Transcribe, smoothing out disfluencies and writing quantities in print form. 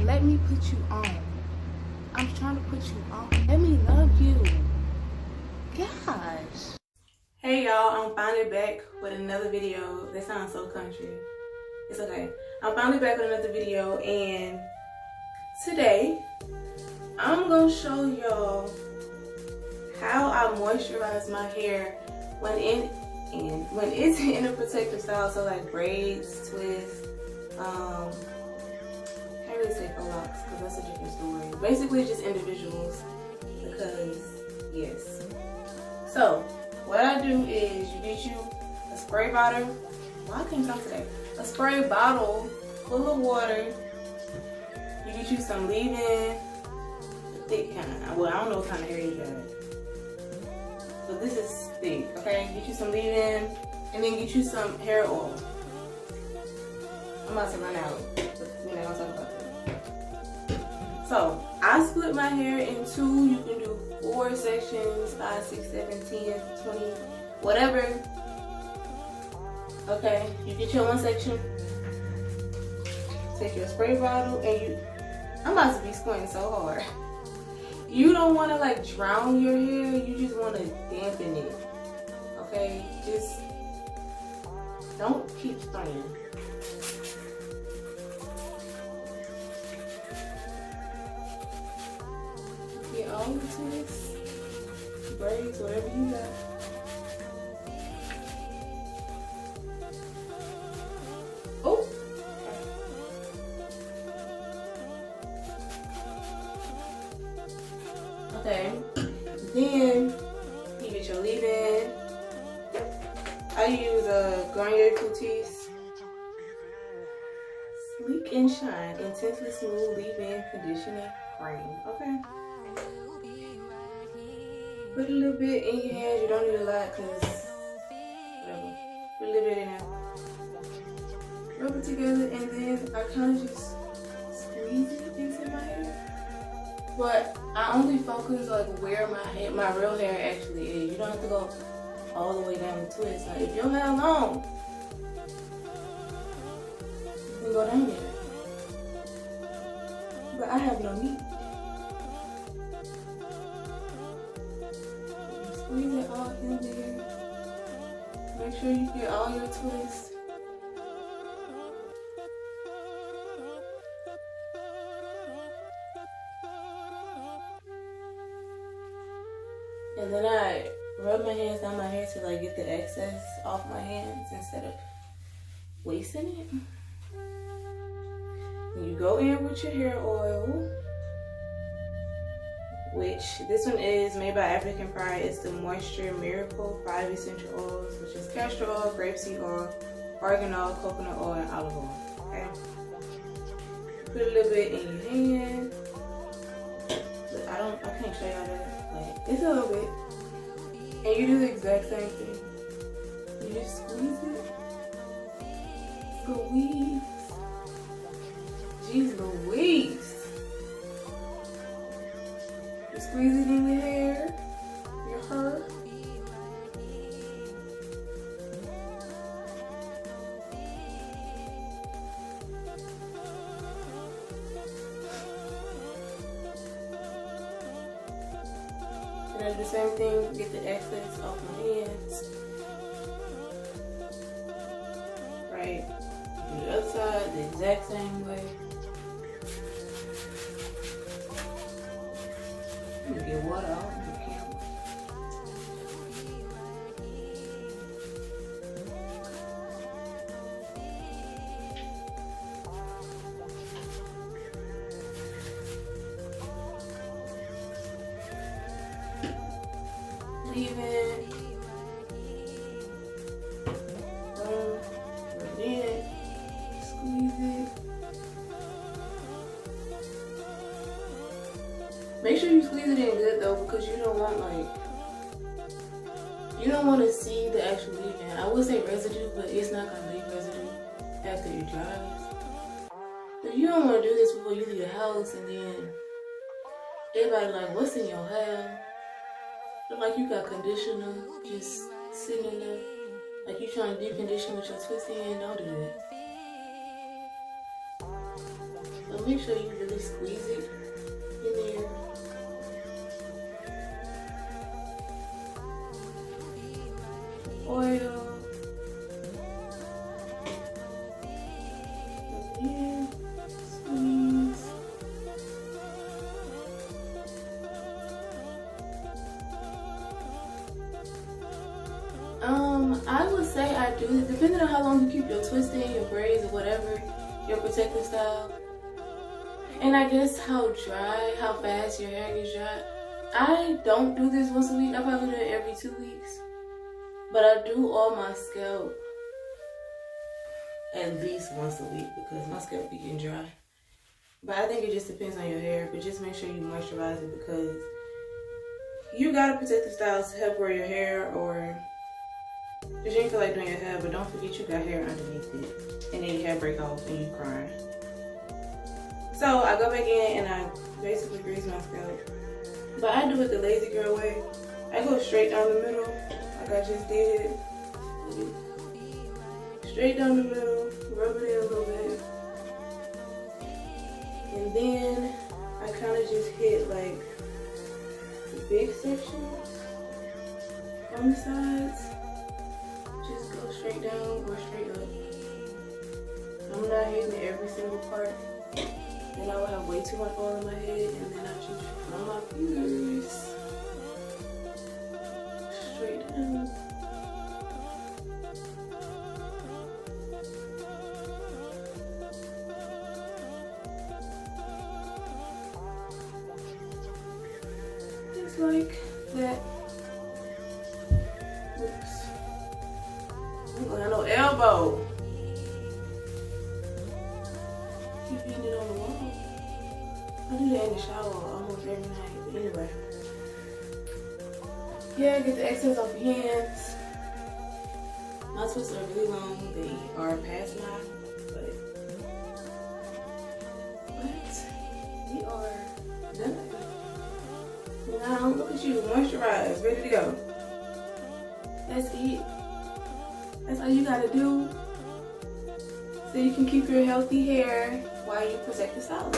let me put you on. I'm trying to put you on. Let me love you. Gosh. Hey y'all, I'm finally back with another video. That sounds so country. It's okay. I'm finally back with another video, and today I'm gonna show y'all how I moisturize my hair when it's in a protective style. So like braids, twists, can't really say faux locks because that's a different story. Basically just individuals, because yes. So what I do is you get you a spray bottle. Why I can't talk today? A spray bottle full of water. You get you some leave-in, thick kind. Well, I don't know what kind of hair you got, but this is thick. Okay, get you some leave-in, and then get you some hair oil. I'm about to run out, but we're not gonna talk about that. So I split my hair in two. You can do 4 sections, 5, 6, 7, 10, 20, whatever. Okay, you get your one section. Take your spray bottle and I'm about to be squinting so hard. You don't want to like drown your hair. You just want to dampen it. Okay, just don't keep spraying. Get all the twists, braids, whatever you got. Oh. Okay. Then you get your leave-in. I use a Garnier Fructis Sleek and Shine Intensely Smooth Leave-In Conditioning Cream. Okay. Put a little bit in your hands. You don't need a lot, cause whatever. Put a little bit in there. Rub it together, and then I kind of just squeeze it into my hair. But I only focus like where my real hair actually is. You don't have to go all the way down the twist. Like if your hair long, you can go down there. But I have no need. Squeeze it all in there. Make sure you get all your twists. And then I rub my hands down my hair to like get the excess off my hands instead of wasting it. And you go in with your hair oil, which this one is made by African Pride. It's the Moisture Miracle 5 essential oils, which is castor oil, grapeseed oil, argan oil, coconut oil, and olive oil. Okay. Put a little bit in your hand. But I can't show y'all that. Like, it's a little bit. And you do the exact same thing. You just squeeze it. Squeeze. Jeez Louise. You squeeze it in your hair. Your hair. And I do the same thing, get the excess off my hands. Right. Do the other side the exact same way. I'm gonna get water off the camera. Leave it. Boom. Rub it in. Squeeze it. Make sure you squeeze it in good though, because you don't want to see the actual leave-in. I would say residue, but it's not gonna leave residue after it dries. So you don't want to do this before you leave the house, and then everybody like, what's in your hair? Look like you got conditioner just sitting in there. Like you trying to deep condition with your twisty end. Don't do that. So So make sure you really squeeze it in there. Oil. And squeeze. I would say I do this depending on how long you keep your twisting, your braids, or whatever, your protective style. And I guess how fast your hair gets dry. I don't do this once a week. I probably do it every 2 weeks. But I do all my scalp at least once a week because my scalp be getting dry. But I think it just depends on your hair. But just make sure you moisturize it because you got a protective style to help grow your hair, or if you ain't feel like doing your hair, but don't forget you got hair underneath it. And then your hair break off and you crying. So I go back in and I basically grease my scalp. But I do it the lazy girl way. I go straight down the middle, like I just did. Straight down the middle, rub it in a little bit. And then I kind of just hit like the big sections on the sides. Just go straight down or straight up. I'm not hitting every single part. Then I will have way too much oil in my head, and then I just run my fingers straight down. Just like that. Oops. I'm gonna have no elbow. Keep hitting it on the wall. I do that in the shower almost every night. But anyway. Yeah, get the excess off your hands. My twists are really long. They are past mine. But we are done. Now look at you, moisturize, ready to go. That's it. That's all you gotta do so you can keep your healthy hair while you protect the style.